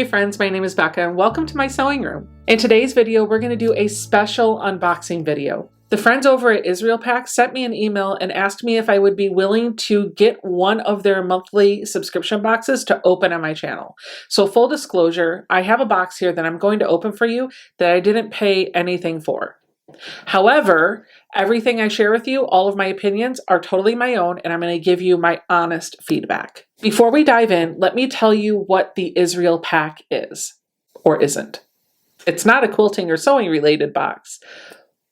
Hey friends, my name is Becca and welcome to my sewing room. In today's video, we're going to do a special unboxing video. The friends over at israelpack sent me an email and asked me if I would be willing to get one of their monthly subscription boxes to open on my channel. So full disclosure, I have a box here that I'm going to open for you that I didn't pay anything for. However, everything I share with you, all of my opinions are totally my own, and I'm going to give you my honest feedback. Before we dive in, let me tell you what the israelpack is, or isn't. It's not a quilting or sewing related box,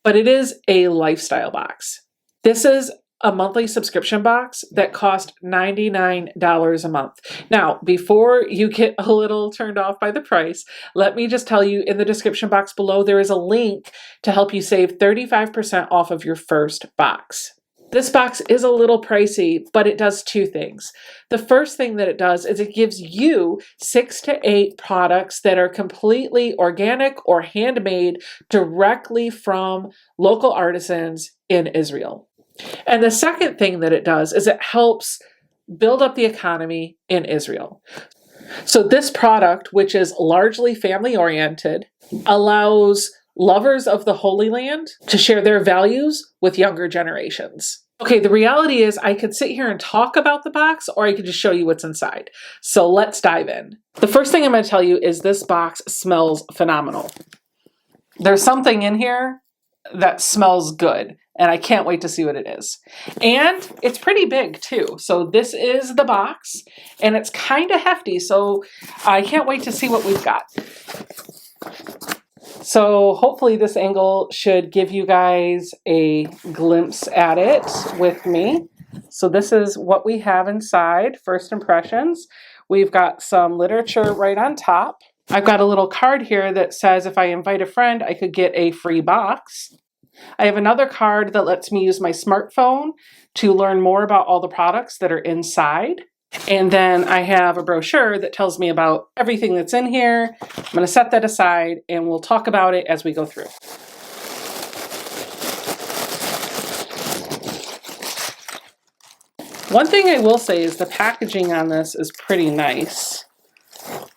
but it is a lifestyle box. This is a monthly subscription box that cost $99 a month. Now, before you get a little turned off by the price, let me just tell you in the description box below, there is a link to help you save 35% off of your first box. This box is a little pricey, but it does two things. The first thing that it does is it gives you 6 to 8 products that are completely organic or handmade directly from local artisans in Israel. And the second thing that it does is it helps build up the economy in Israel. So this product, which is largely family oriented, allows lovers of the Holy Land to share their values with younger generations. Okay, the reality is I could sit here and talk about the box, or I could just show you what's inside. So let's dive in. The first thing I'm going to tell you is this box smells phenomenal. There's something in here that smells good, and I can't wait to see what it is. And it's pretty big too. So this is the box, and it's kind of hefty, so I can't wait to see what we've got. So hopefully this angle should give you guys a glimpse at it with me. So this is what we have inside, first impressions. We've got some literature right on top. I've got a little card here that says if I invite a friend, I could get a free box. I have another card that lets me use my smartphone to learn more about all the products that are inside. And then I have a brochure that tells me about everything that's in here. I'm going to set that aside and we'll talk about it as we go through. One thing I will say is the packaging on this is pretty nice.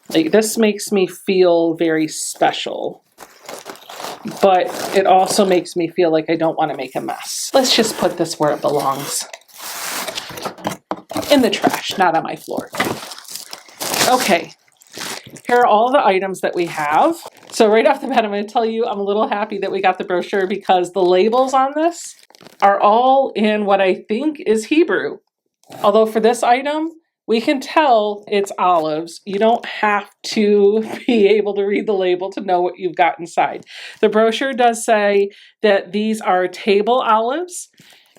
Like, this makes me feel very special, but it also makes me feel like I don't want to make a mess. Let's just put this where it belongs. In the trash, not on my floor. Okay, here are all the items that we have. So right off the bat, I'm going to tell you I'm a little happy that we got the brochure because the labels on this are all in what I think is Hebrew. Although for this item, we can tell it's olives. You don't have to be able to read the label to know what you've got inside. The brochure does say that these are table olives,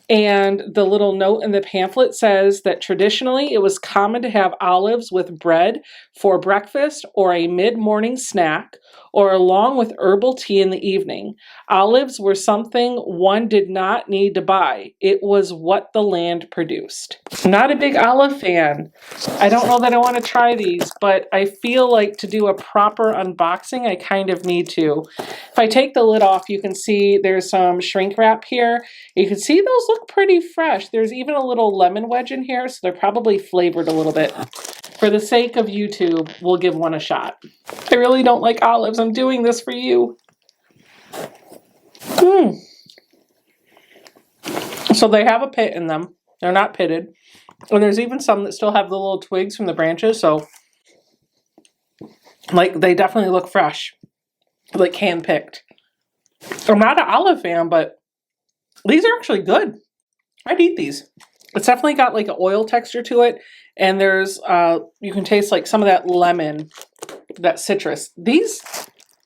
and the little note in the pamphlet says that traditionally it was common to have olives with bread for breakfast or a mid-morning snack, or along with herbal tea in the evening. Olives were something one did not need to buy. It was what the land produced. I'm not a big olive fan. I don't know that I want to try these, but I feel like to do a proper unboxing, I kind of need to. If I take the lid off, you can see there's some shrink wrap here. You can see those look pretty fresh. There's even a little lemon wedge in here, so they're probably flavored a little bit. For the sake of YouTube, we'll give one a shot. I really don't like olives. I'm doing this for you. So they have a pit in them. They're not pitted. And there's even some that still have the little twigs from the branches. So, like, they definitely look fresh. Like, hand-picked. I'm not an olive fan, but these are actually good. I'd eat these. It's definitely got like an oil texture to it. And there's, you can taste like some of that lemon, that citrus. These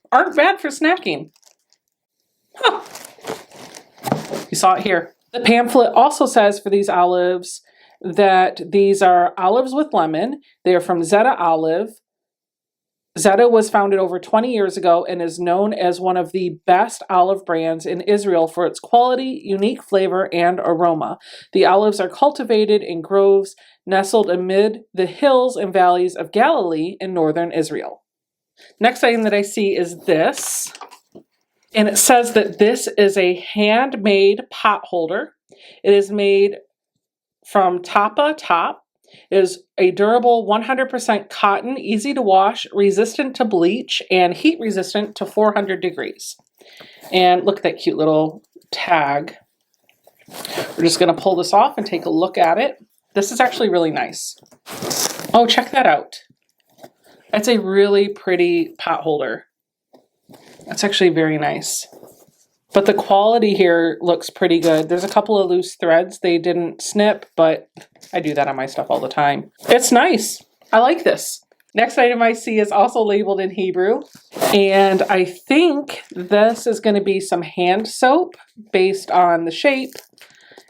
aren't bad for snacking. Huh. You saw it here. The pamphlet also says for these olives that these are olives with lemon. They are from Zeta Olive. Zeta was founded over 20 years ago and is known as one of the best olive brands in Israel for its quality, unique flavor, and aroma. The olives are cultivated in groves nestled amid the hills and valleys of Galilee in northern Israel. Next item that I see is this, and it says that this is a handmade pot holder. It is made from tapa top It is a durable 100% cotton, easy to wash, resistant to bleach, and heat resistant to 400 degrees. And look at that cute little tag. We're just going to pull this off and take a look at it. This is actually really nice. Oh, check that out. That's a really pretty pot holder. That's actually very nice. But the quality here looks pretty good. There's a couple of loose threads. They didn't snip, but I do that on my stuff all the time. It's nice. I like this. Next item I see is also labeled in Hebrew. And I think this is going to be some hand soap based on the shape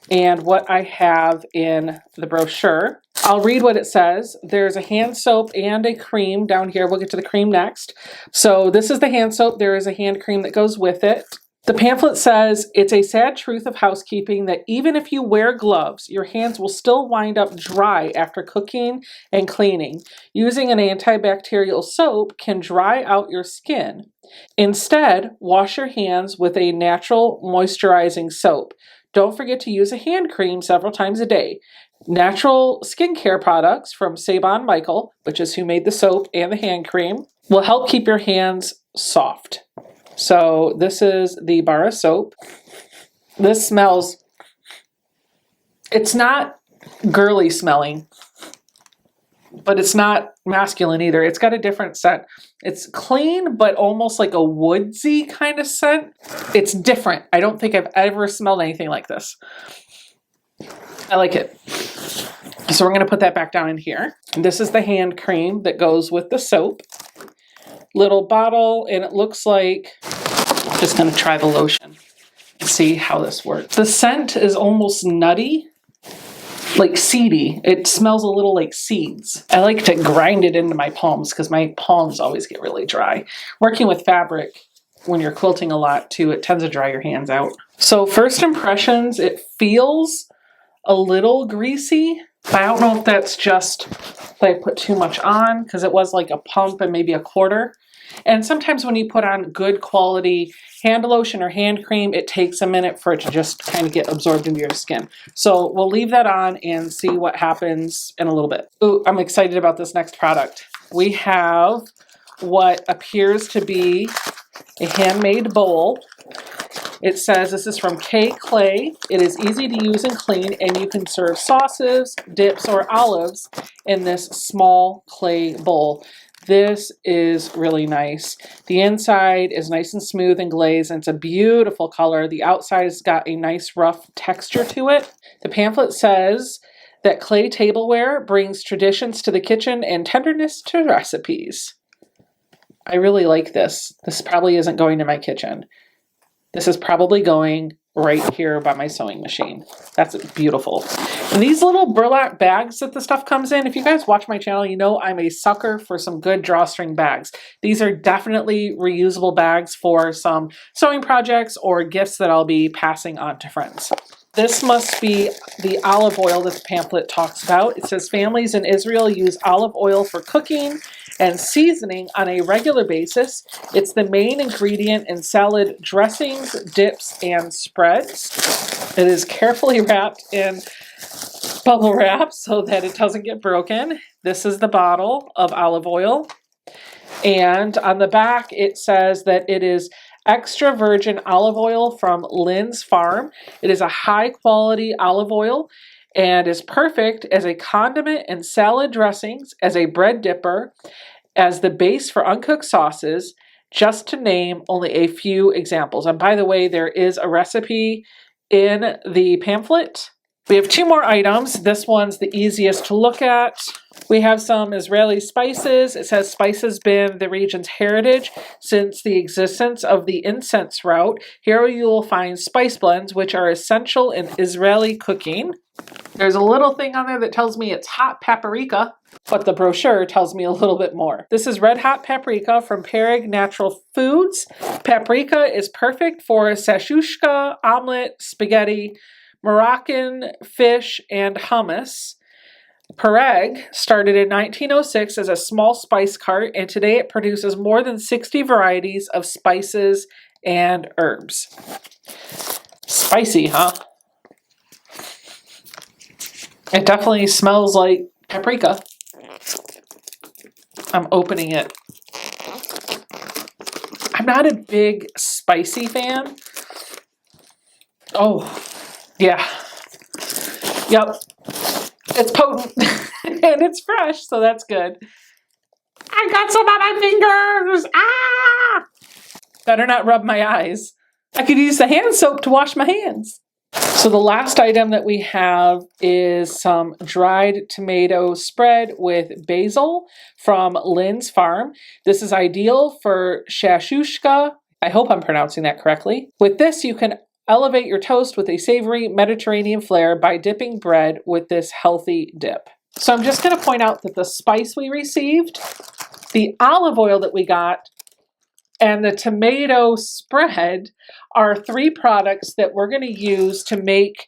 and what I have in the brochure. I'll read what it says. There's a hand soap and a cream down here. We'll get to the cream next. So this is the hand soap. There is a hand cream that goes with it. The pamphlet says, it's a sad truth of housekeeping that even if you wear gloves, your hands will still wind up dry after cooking and cleaning. Using an antibacterial soap can dry out your skin. Instead, wash your hands with a natural moisturizing soap. Don't forget to use a hand cream several times a day. Natural skincare products from Sabon Michael, which is who made the soap and the hand cream, will help keep your hands soft. So this is the bar of soap. This smells, it's not girly smelling, but it's not masculine either. It's got a different scent. It's clean, but almost like a woodsy kind of scent. It's different. I don't think I've ever smelled anything like this. I like it. So we're going to put that back down in here. This is the hand cream that goes with the soap. Little bottle, and it looks like, I'm just going to try the lotion and see how this works. The scent is almost nutty, like seedy. It smells a little like seeds. I like to grind it into my palms because my palms always get really dry. Working with fabric, when you're quilting a lot too, it tends to dry your hands out. So first impressions, it feels a little greasy. I don't know if that's just that I put too much on because it was like a pump and maybe a quarter. And sometimes when you put on good quality hand lotion or hand cream, it takes a minute for it to just kind of get absorbed into your skin. So we'll leave that on and see what happens in a little bit. Ooh, I'm excited about this next product. We have what appears to be a handmade bowl. It says this is from K Clay. It is easy to use and clean, and you can serve sauces, dips, or olives in this small clay bowl. This is really nice. The inside is nice and smooth and glazed, and it's a beautiful color. The outside has got a nice rough texture to it. The pamphlet says that clay tableware brings traditions to the kitchen and tenderness to recipes. I really like this. This probably isn't going to my kitchen. This is probably going right here by my sewing machine. That's beautiful. And these little burlap bags that the stuff comes in, if you guys watch my channel, you know I'm a sucker for some good drawstring bags. These are definitely reusable bags for some sewing projects or gifts that I'll be passing on to friends. This must be the olive oil that the pamphlet talks about. It says families in Israel use olive oil for cooking and seasoning on a regular basis. It's the main ingredient in salad dressings, dips, and spreads. It is carefully wrapped in bubble wrap so that it doesn't get broken. This is the bottle of olive oil. And on the back, it says that it is extra virgin olive oil from Lynn's Farm. It is a high quality olive oil and is perfect as a condiment in salad dressings, as a bread dipper, as the base for uncooked sauces, just to name only a few examples. And by the way, there is a recipe in the pamphlet. We have two more items. This one's the easiest to look at. We have some Israeli spices. It says spices been the region's heritage since the existence of the incense route. Here you will find spice blends, which are essential in Israeli cooking. There's a little thing on there that tells me it's hot paprika, but the brochure tells me a little bit more. This is red hot paprika from Perig Natural Foods. Paprika is perfect for shashushka, omelet, spaghetti, Moroccan fish, and hummus. Pereg started in 1906 as a small spice cart, and today it produces more than 60 varieties of spices and herbs. Spicy, huh? It definitely smells like paprika. I'm opening it. I'm not a big spicy fan. Oh, yeah. Yep. It's potent and it's fresh, so that's good. I got some on my fingers. Ah! Better not rub my eyes. I could use the hand soap to wash my hands. So the last item that we have is some dried tomato spread with basil from Lynn's Farm. This is ideal for shashushka. I hope I'm pronouncing that correctly. With this, you can elevate your toast with a savory Mediterranean flair by dipping bread with this healthy dip. So I'm just going to point out that the spice we received, the olive oil that we got, and the tomato spread are 3 products that we're going to use to make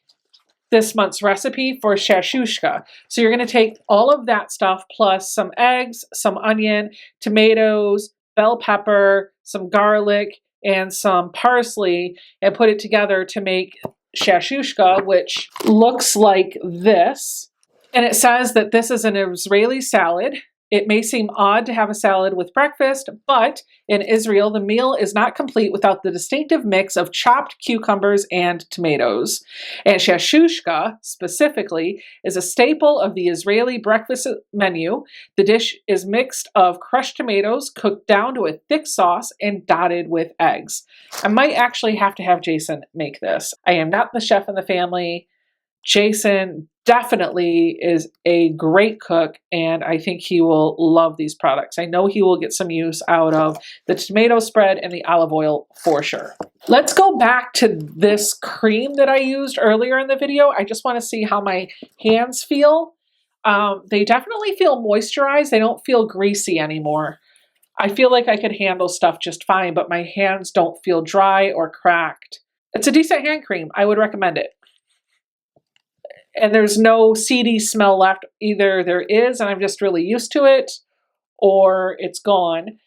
this month's recipe for shashushka. So you're going to take all of that stuff plus some eggs, some onion, tomatoes, bell pepper, some garlic, and some parsley and put it together to make shashushka, which looks like this. And it says that this is an Israeli salad. It may seem odd to have a salad with breakfast, but in Israel, the meal is not complete without the distinctive mix of chopped cucumbers and tomatoes. And shashushka, specifically, is a staple of the Israeli breakfast menu. The dish is mixed of crushed tomatoes cooked down to a thick sauce and dotted with eggs. I might actually have to have Jason make this. I am not the chef in the family. Jason definitely is a great cook, and I think he will love these products. I know he will get some use out of the tomato spread and the olive oil for sure. Let's go back to this cream that I used earlier in the video. I just want to see how my hands feel. They definitely feel moisturized. They don't feel greasy anymore. I feel like I could handle stuff just fine, but my hands don't feel dry or cracked. It's a decent hand cream. I would recommend it. And there's no seedy smell left. Either there is and I'm just really used to it, or it's gone.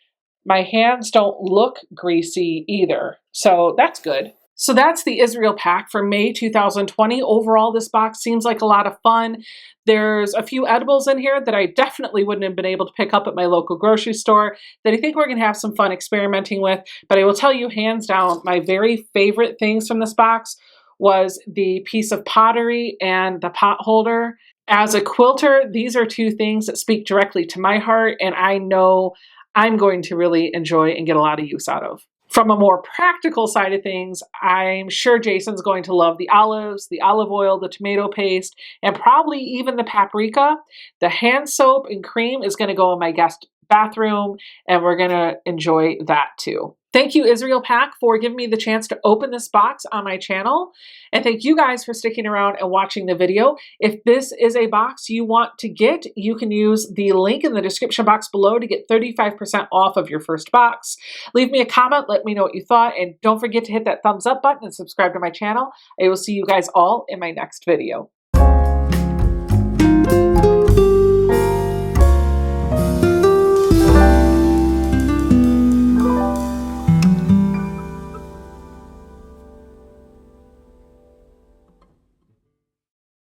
My hands don't look greasy either, so that's good. So that's the Israel pack for May 2020. Overall, this box seems like a lot of fun. There's a few edibles in here that I definitely wouldn't have been able to pick up at my local grocery store that I think we're going to have some fun experimenting with. But I will tell you, hands down, my very favorite things from this box was the piece of pottery and the pot holder. As a quilter, these are 2 things that speak directly to my heart, and I know I'm going to really enjoy and get a lot of use out of. From a more practical side of things, I'm sure Jason's going to love the olives, the olive oil, the tomato paste, and probably even the paprika. The hand soap and cream is going to go in my guest bathroom, and we're going to enjoy that too. Thank you, Israel Pack, for giving me the chance to open this box on my channel. And thank you guys for sticking around and watching the video. If this is a box you want to get, you can use the link in the description box below to get 35% off of your first box. Leave me a comment, let me know what you thought, and don't forget to hit that thumbs up button and subscribe to my channel. I will see you guys all in my next video.